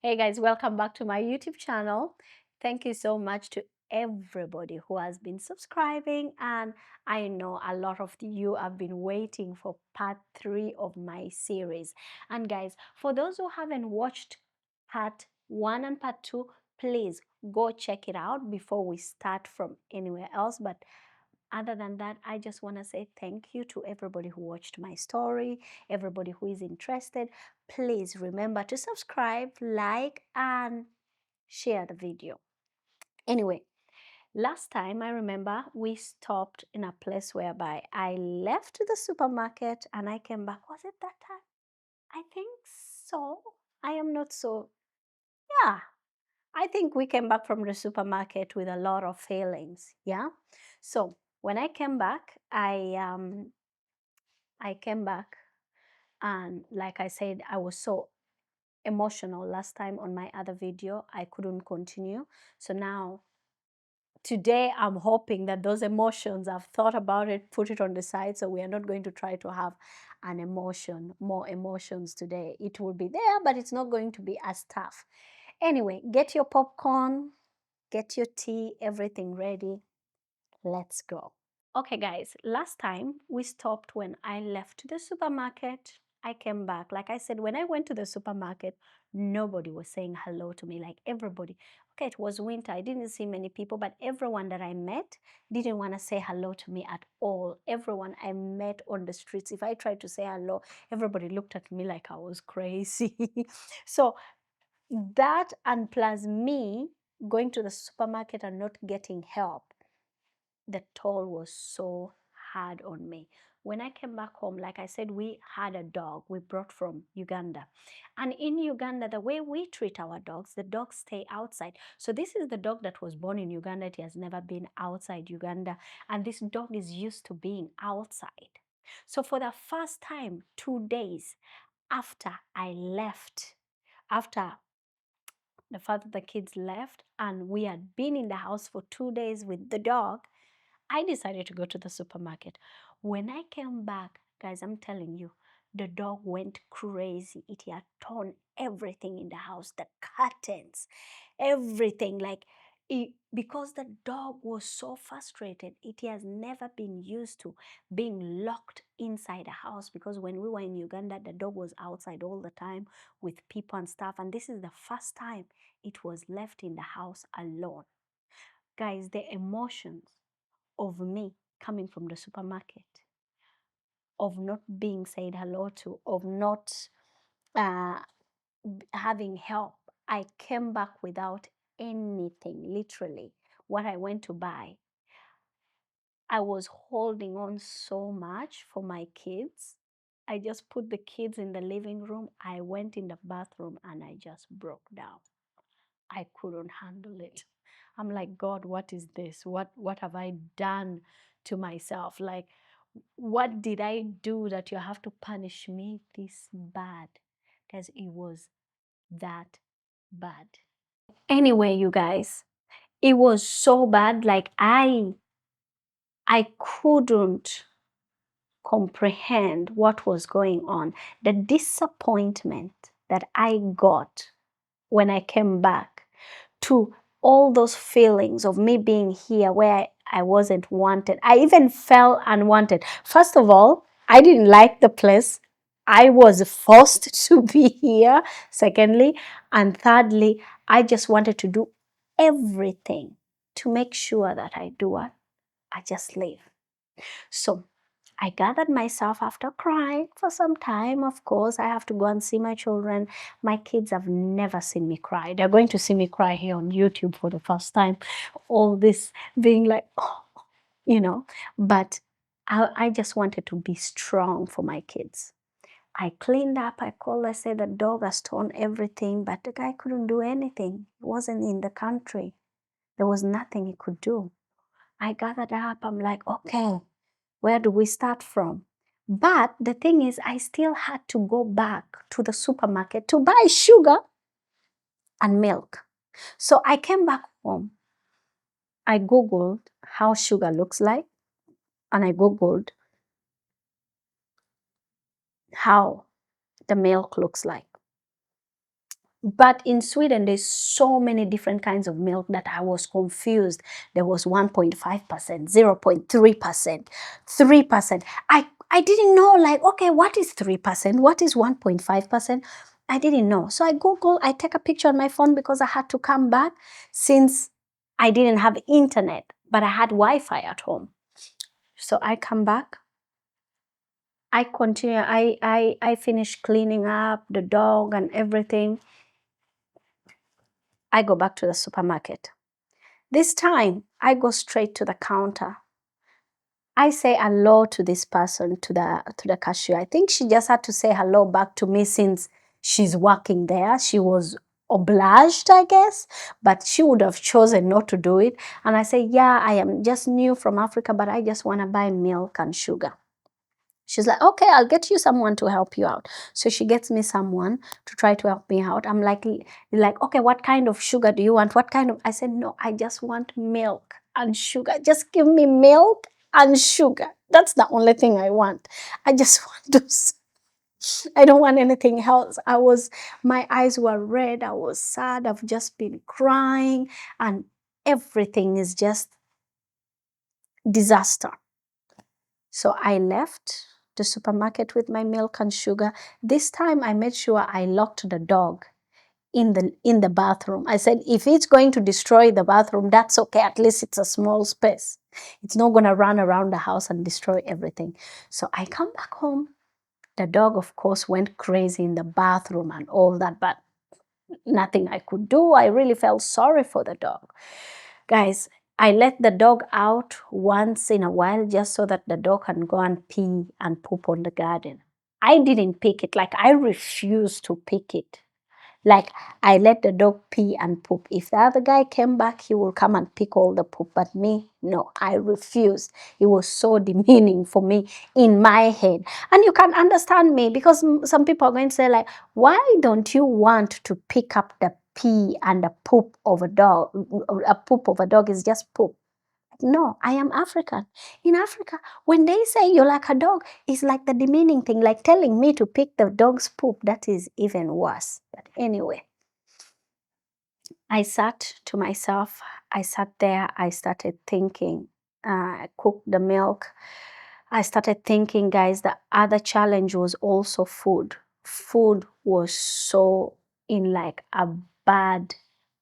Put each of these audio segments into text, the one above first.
Hey guys, welcome back to my YouTube channel. Thank you so much to everybody who has been subscribing, and I know a lot of you have been waiting for part 3 of my series. And guys, for those who haven't watched part 1 and part 2, please go check it out before we start from anywhere else. But other than that, I just want to say thank you to everybody who watched my story, everybody who is interested. Please remember to subscribe, like, and share the video. Anyway, last time I remember we stopped in a place whereby I left the supermarket and I came back. Was it that time? I think so. I am not so. Yeah, I think we came back from the supermarket with a lot of feelings. Yeah. So when I came back, I came back, and like I said, I was so emotional last time on my other video. I couldn't continue. So now today I'm hoping that those emotions, I've thought about it, put it on the side, so we are not going to try to have an emotion, more emotions today. It will be there, but it's not going to be as tough. Anyway, get your popcorn, get your tea, everything ready. Let's go. Okay, guys, last time we stopped when I left the supermarket. I came back. Like I said, when I went to the supermarket, nobody was saying hello to me, like everybody. Okay, it was winter. I didn't see many people, but everyone that I met didn't want to say hello to me at all. Everyone I met on the streets, if I tried to say hello, everybody looked at me like I was crazy. So that, and plus me going to the supermarket and not getting help, the toll was so hard on me. When I came back home, like I said, we had a dog we brought from Uganda. And in Uganda, the way we treat our dogs, the dogs stay outside. So this is the dog that was born in Uganda. It has never been outside Uganda. And this dog is used to being outside. So for the first time, 2 days after I left, after the father of the kids left, and we had been in the house for 2 days with the dog, I decided to go to the supermarket. When I came back, guys, I'm telling you, the dog went crazy. It had torn everything in the house, the curtains, everything. Because the dog was so frustrated, it has never been used to being locked inside a house, because when we were in Uganda, the dog was outside all the time with people and stuff. And this is the first time it was left in the house alone. Guys, the emotions of me coming from the supermarket, of not being said hello to, of not uh, having help. I came back without anything, literally. What I went to buy, I was holding on so much for my kids. I just put the kids in the living room. I went in the bathroom and I just broke down. I couldn't handle it. I'm like, God, what is this? What have I done to myself? Like, what did I do that you have to punish me this bad? Because it was that bad. Anyway, you guys, it was so bad. Like I couldn't comprehend what was going on. The disappointment that I got when I came back, to all those feelings of me being here where I wasn't wanted. I even felt unwanted. First of all, I didn't like the place. I was forced to be here. Secondly, and thirdly, I just wanted to do everything to make sure that I do what? I just leave. So I gathered myself after crying for some time. Of course, I have to go and see my children. My kids have never seen me cry. They're going to see me cry here on YouTube for the first time. All this being like, oh, but I just wanted to be strong for my kids. I cleaned up. I called. I said the dog has torn everything, but the guy couldn't do anything. He wasn't in the country. There was nothing he could do. I gathered up. I'm like, okay, where do we start from? But the thing is, I still had to go back to the supermarket to buy sugar and milk. So I came back home. I Googled how sugar looks like, and I Googled how the milk looks like. But in Sweden, there's so many different kinds of milk that I was confused. There was 1.5%, 0.3%, 3%. I didn't know, like, okay, what is 3%? What is 1.5%? I didn't know. So I Google, I take a picture on my phone because I had to come back since I didn't have internet, but I had Wi-Fi at home. So I come back. I continue, I finish cleaning up the dog and everything. I go back to the supermarket. This time, I go straight to the counter. I say hello to this person, to the cashier. I think she just had to say hello back to me since she's working there. She was obliged, I guess, but she would have chosen not to do it. And I say, yeah, I am just new from Africa, but I just want to buy milk and sugar. She's like, okay, I'll get you someone to help you out. So she gets me someone to try to help me out. I'm like, okay, what kind of sugar do you want? What kind of? I said, no, I just want milk and sugar. Just give me milk and sugar. That's the only thing I want. I just want to, I don't want anything else. My eyes were red. I was sad. I've just been crying and everything is just disaster. So I left the supermarket with my milk and sugar. This time I made sure I locked the dog in the bathroom. I said, if it's going to destroy the bathroom, that's okay. At least it's a small space. It's not going to run around the house and destroy everything. So I come back home. The dog, of course, went crazy in the bathroom and all that, but nothing I could do. I really felt sorry for the dog. Guys, I let the dog out once in a while just so that the dog can go and pee and poop on the garden. I didn't pick it. Like, I refused to pick it. Like, I let the dog pee and poop. If the other guy came back, he will come and pick all the poop. But me, no, I refused. It was so demeaning for me in my head. And you can understand me because some people are going to say, like, why don't you want to pick up the pee and the poop of a dog? A poop of a dog is just poop. No, I am African. In Africa, when they say you're like a dog, it's like the demeaning thing, like telling me to pick the dog's poop. That is even worse. But anyway, I sat to myself. I sat there. I started thinking. I cooked the milk. I started thinking, guys, the other challenge was also food. Food was so in like a bad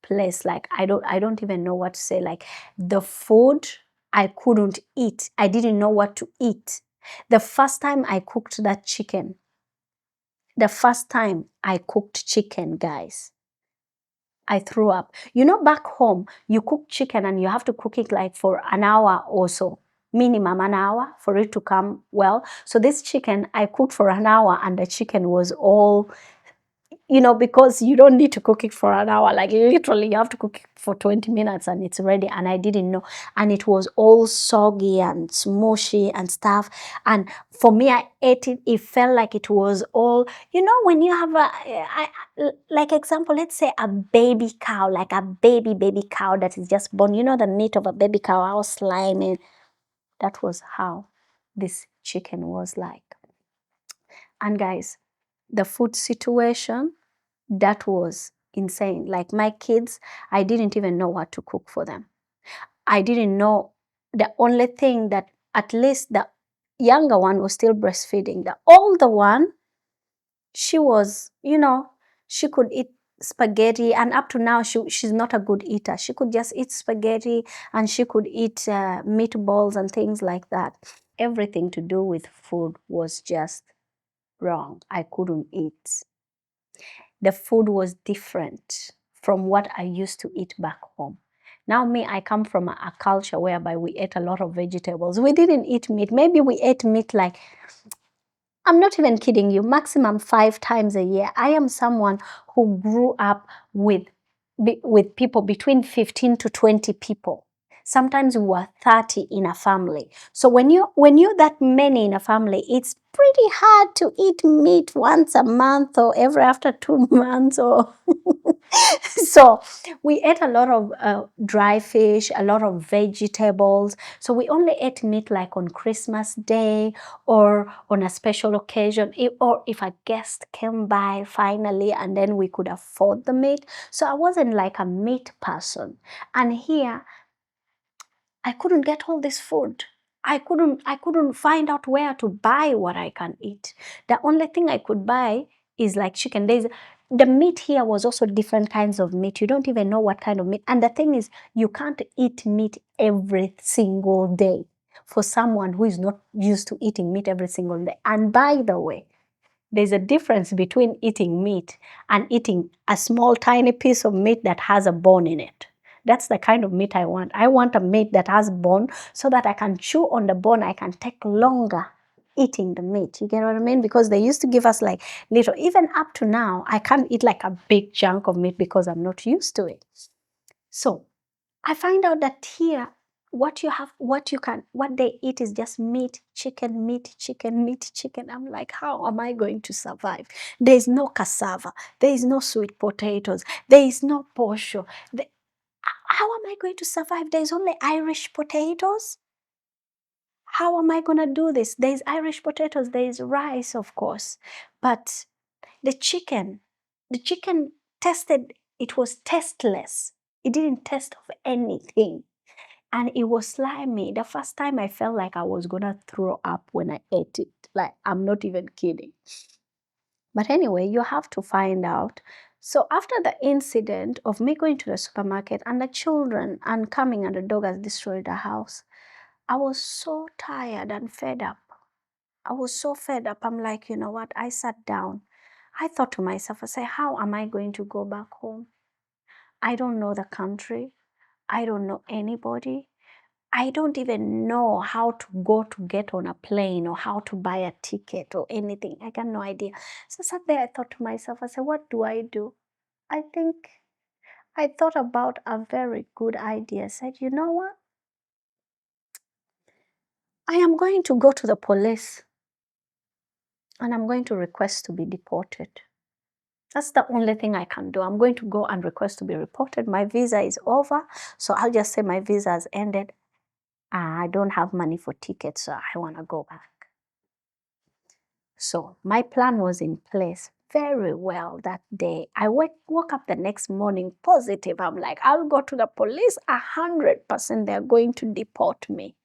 place. Like I don't even know what to say. Like the food I couldn't eat. I didn't know what to eat. The first time I cooked that chicken, the first time I cooked chicken, guys, I threw up. You know, back home, you cook chicken and you have to cook it like for an hour or so, minimum an hour for it to come well. So this chicken, I cooked for an hour and the chicken was all, because you don't need to cook it for an hour. Like literally, you have to cook it for 20 minutes and it's ready. And I didn't know. And it was all soggy and smushy and stuff. And for me, I ate it. It felt like it was all, when you have like example, let's say a baby cow, like a baby cow that is just born. You know the meat of a baby cow, how slimy. That was how this chicken was like. And guys, the food situation, that was insane. Like my kids, I didn't even know what to cook for them. I didn't know. The only thing that, at least the younger one was still breastfeeding. The older one, she was, she could eat spaghetti, and up to now she's not a good eater. She could just eat spaghetti and she could eat meatballs and things like that. Everything to do with food was just wrong. I couldn't eat. The food was different from what I used to eat back home. Now me, I come from a culture whereby we ate a lot of vegetables. We didn't eat meat. Maybe we ate meat like, I'm not even kidding you, maximum 5 times a year. I am someone who grew up with people between 15 to 20 people. Sometimes we were 30 in a family. So when you're that many in a family, it's pretty hard to eat meat once a month or every after 2 months or So we ate a lot of dry fish, a lot of vegetables. So we only ate meat like on Christmas Day or on a special occasion, or if a guest came by finally and then we could afford the meat. So I wasn't like a meat person. And here, I couldn't get all this food. I couldn't find out where to buy what I can eat. The only thing I could buy is like chicken. The meat here was also different kinds of meat. You don't even know what kind of meat. And the thing is, you can't eat meat every single day for someone who is not used to eating meat every single day. And by the way, there's a difference between eating meat and eating a small, tiny piece of meat that has a bone in it. That's the kind of meat I want. I want a meat that has bone so that I can chew on the bone. I can take longer eating the meat. You get what I mean? Because they used to give us like little, even up to now, I can't eat like a big chunk of meat because I'm not used to it. So I find out that here, what they eat is just meat, chicken, meat, chicken, meat, chicken. I'm like, how am I going to survive? There is no cassava. There is no sweet potatoes. There is no posho. How am I going to survive? There is only Irish potatoes. How am I going to do this? There is Irish potatoes. There is rice, of course. But the chicken tasted, it was tasteless. It didn't taste of anything. And it was slimy. The first time I felt like I was gonna throw up when I ate it. Like, I'm not even kidding. But anyway, you have to find out. So after the incident of me going to the supermarket and the children and coming and the dog has destroyed the house, I was so tired and fed up. I was so fed up. I'm like, you know what? I sat down. I thought to myself, I said, how am I going to go back home? I don't know the country. I don't know anybody. I don't even know how to go to get on a plane or how to buy a ticket or anything. I got no idea. So I sat there, I thought to myself, I said, what do I do? I think I thought about a very good idea. I said, you know what? I am going to go to the police and I'm going to request to be deported. That's the only thing I can do. I'm going to go and request to be reported. My visa is over. So I'll just say my visa has ended. I don't have money for tickets, so I want to go back. So my plan was in place very well that day. I woke up the next morning positive. I'm like, I'll go to the police 100%. They're going to deport me.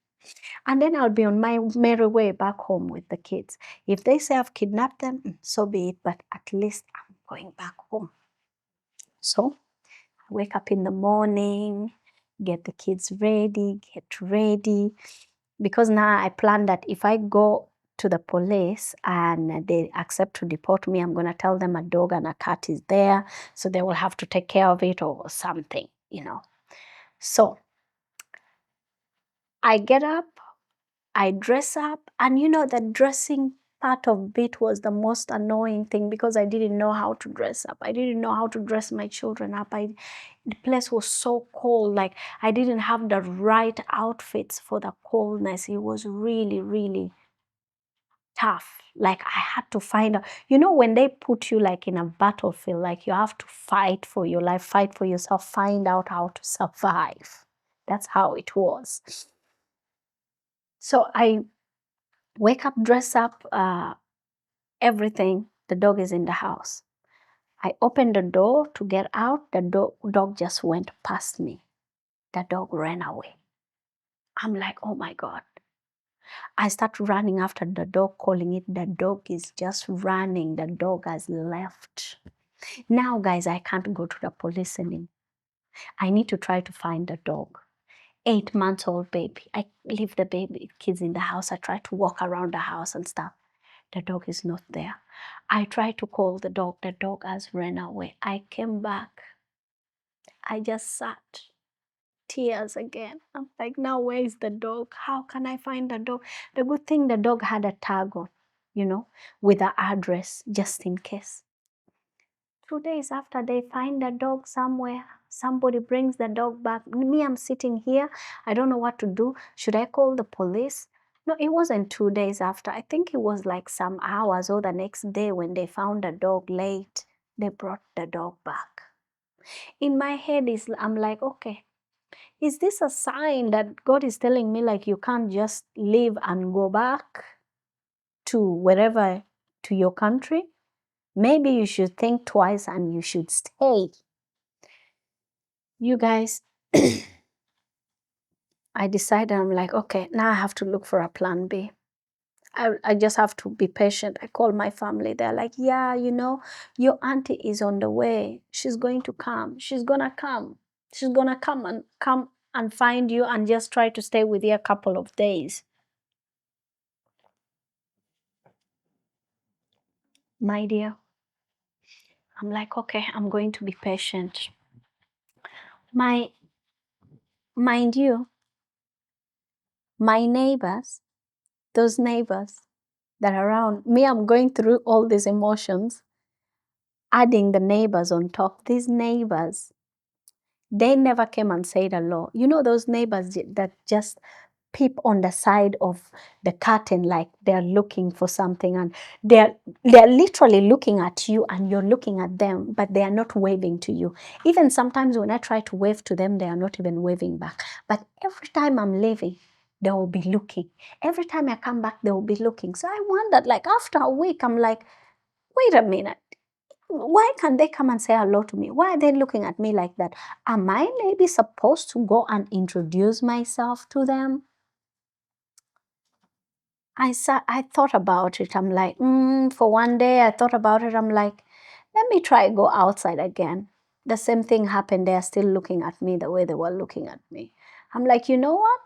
And then I'll be on my merry way back home with the kids. If they say I've kidnapped them, so be it. But at least I'm going back home. So I wake up in the morning, get the kids ready, get ready. Because now I plan that if I go to the police and they accept to deport me, I'm going to tell them a dog and a cat is there, so they will have to take care of it or something, you know. So I get up, I dress up, and you know, the dressing part of it was the most annoying thing because I didn't know how to dress up. I didn't know how to dress my children up. The place was so cold, like I didn't have the right outfits for the coldness. It was really, really tough. Like I had to find out, you know, when they put you like in a battlefield, like you have to fight for your life, fight for yourself, find out how to survive. That's how it was. So I wake up, dress up, everything. The dog is in the house. I opened the door to get out. The dog just went past me. The dog ran away. I'm like, oh my God. I start running after the dog, calling it. The dog is just running. The dog has left. Now, guys, I can't go to the police anymore. I need to try to find the dog. 8-month-old baby. I leave the baby kids in the house. I try to walk around the house and stuff. The dog is not there. I try to call the dog. The dog has run away. I came back. I just sat. Tears again. I'm like, now where is the dog? How can I find the dog? The good thing the dog had a tag on, you know, with the address just in case. 2 days after they find the dog somewhere, somebody brings the dog back. Me, I'm sitting here. I don't know what to do. Should I call the police? No, it wasn't 2 days after. I think it was like some hours or the next day when they found the dog late. They brought the dog back. In my head, I'm like, okay, is this a sign that God is telling me, like, you can't just leave and go back to wherever, to your country? Maybe you should think twice and you should stay. You guys, I decided, I'm like, okay, now I have to look for a plan B. I just have to be patient. I call my family. They're like, yeah, your auntie is on the way. She's going to come. She's gonna come. She's gonna come and find you and just try to stay with you a couple of days. My dear, I'm like, okay, I'm going to be patient. My Mind you, my neighbors, those neighbors that are around me, I'm going through all these emotions, adding the neighbors on top. These neighbors, they never came and said hello. You know those neighbors that just peep on the side of the curtain like they're looking for something, and they're literally looking at you and you're looking at them, but they are not waving to you. Even sometimes when I try to wave to them, they are not even waving back. But every time I'm leaving, they will be looking. Every time I come back, they will be looking. So I wondered, like after a week, I'm like, wait a minute. Why can't they come and say hello to me? Why are they looking at me like that? Am I maybe supposed to go and introduce myself to them? I thought about it. I'm like, for one day I thought about it. I'm like, let me try go outside again. The same thing happened. They are still looking at me the way they were looking at me. I'm like, you know what?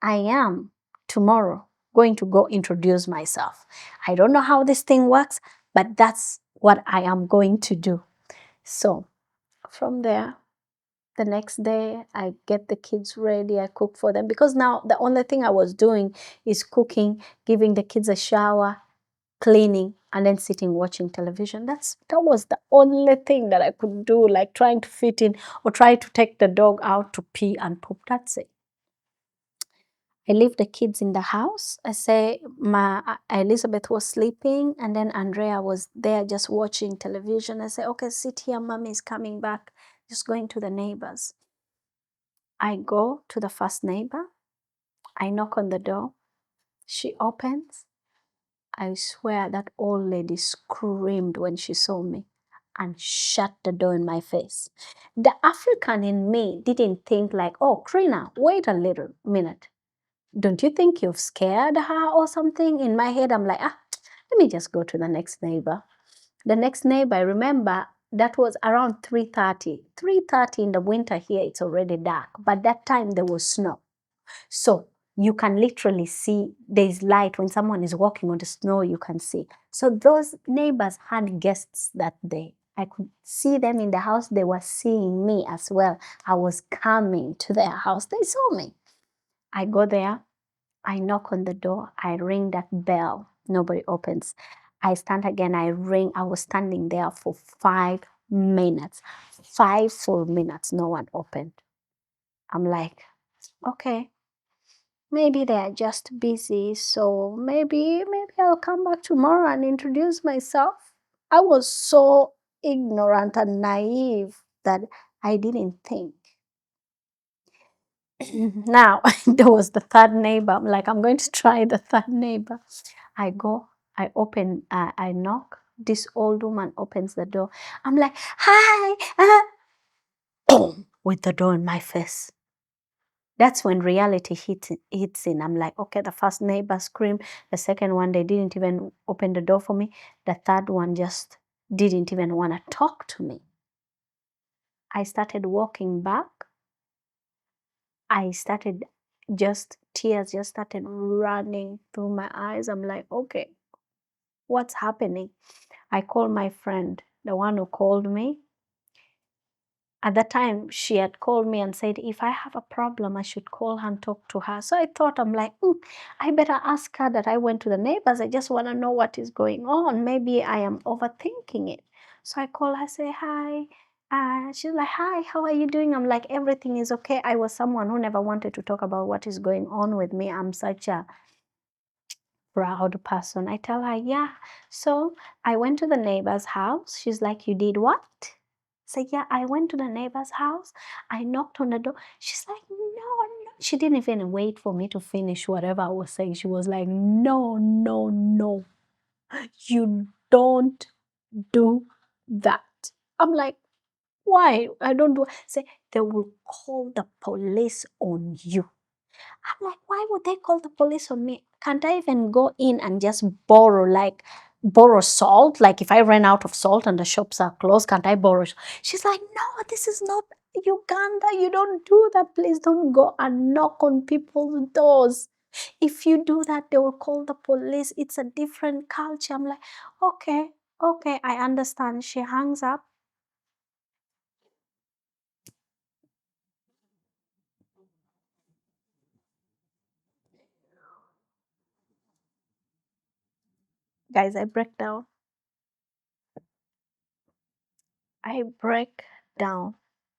I am tomorrow going to go introduce myself. I don't know how this thing works, but that's what I am going to do. So from there, the next day, I get the kids ready. I cook for them because now the only thing I was doing is cooking, giving the kids a shower, cleaning, and then sitting watching television. That was the only thing that I could do, like trying to fit in or try to take the dog out to pee and poop. That's it. I leave the kids in the house. I say Elizabeth was sleeping, and then Andrea was there just watching television. I say, okay, sit here, mommy is coming back. Just going to the neighbors. I go to the first neighbor. I knock on the door. She opens. I swear that old lady screamed when she saw me and shut the door in my face. The African in me didn't think like, oh, Krina, wait a little minute. Don't you think you've scared her or something? In my head, I'm like, let me just go to the next neighbor. The next neighbor, I remember that was around 3:30. 3:30 in the winter here, it's already dark. But that time there was snow. So you can literally see there's light when someone is walking on the snow, you can see. So those neighbors had guests that day. I could see them in the house. They were seeing me as well. I was coming to their house. They saw me. I go there. I knock on the door. I ring that bell. Nobody opens. I stand again. I ring. I was standing there for 5 minutes. 5 full minutes. No one opened. I'm like, okay, maybe they are just busy. So maybe I'll come back tomorrow and introduce myself. I was so ignorant and naive that I didn't think. Now, there was the third neighbor. I'm like, I'm going to try the third neighbor. I go, I open, I knock. This old woman opens the door. I'm like, hi, boom, with the door in my face. That's when reality hits in. I'm like, okay, the first neighbor screamed. The second one, they didn't even open the door for me. The third one just didn't even want to talk to me. I started walking back. I started tears just started running through my eyes. I'm like, okay, what's happening? I called my friend, the one who called me. At the time, she had called me and said, if I have a problem, I should call her and talk to her. So I thought, I'm like, I better ask her that I went to the neighbors. I just want to know what is going on. Maybe I am overthinking it. So I call her, say, hi. She's like, hi, how are you doing? I'm like, everything is okay. I was someone who never wanted to talk about what is going on with me. I'm such a proud person. I tell her, yeah. So I went to the neighbor's house. She's like, you did what? Say, yeah, I went to the neighbor's house. I knocked on the door. She's like, no, no. She didn't even wait for me to finish whatever I was saying. She was like, no, no, no. You don't do that. I'm like, why? I don't do. Say, they will call the police on you. I'm like, why would they call the police on me? Can't I even go in and just borrow salt? Like if I ran out of salt and the shops are closed, can't I borrow? She's like, no, this is not Uganda. You don't do that. Please don't go and knock on people's doors. If you do that, they will call the police. It's a different culture. I'm like, okay, okay, I understand. She hangs up. Guys, I break down. I break down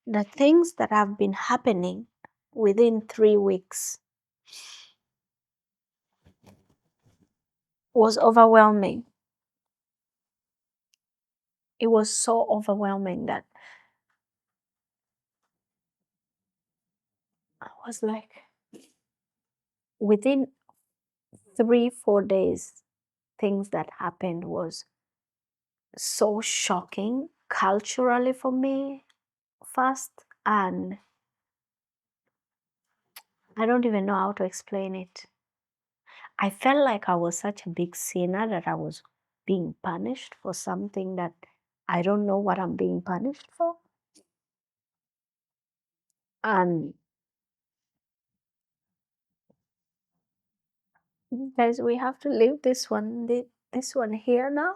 the things that have been happening within 3 weeks was overwhelming. It was so overwhelming that I was like, within 3, 4 days, things that happened was so shocking culturally for me first, and I don't even know how to explain it. I felt like I was such a big sinner that I was being punished for something that I don't know what I'm being punished for. And guys, we have to leave this one here now.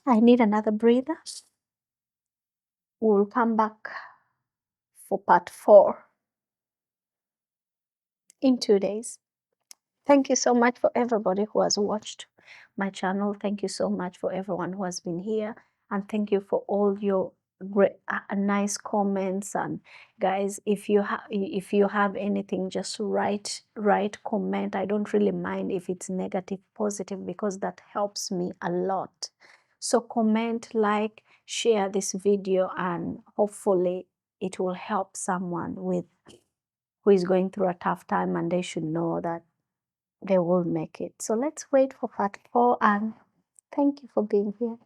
I need another breather. We'll come back for part 4 in 2 days. Thank you so much for everybody who has watched my channel. Thank you so much for everyone who has been here. And thank you for all your great, nice comments. And guys, if you have anything, just write comment. I don't really mind if it's negative, positive, because that helps me a lot. So comment, like, share this video, and hopefully it will help someone who is going through a tough time, and they should know that they will make it. So let's wait for part 4, and thank you for being here.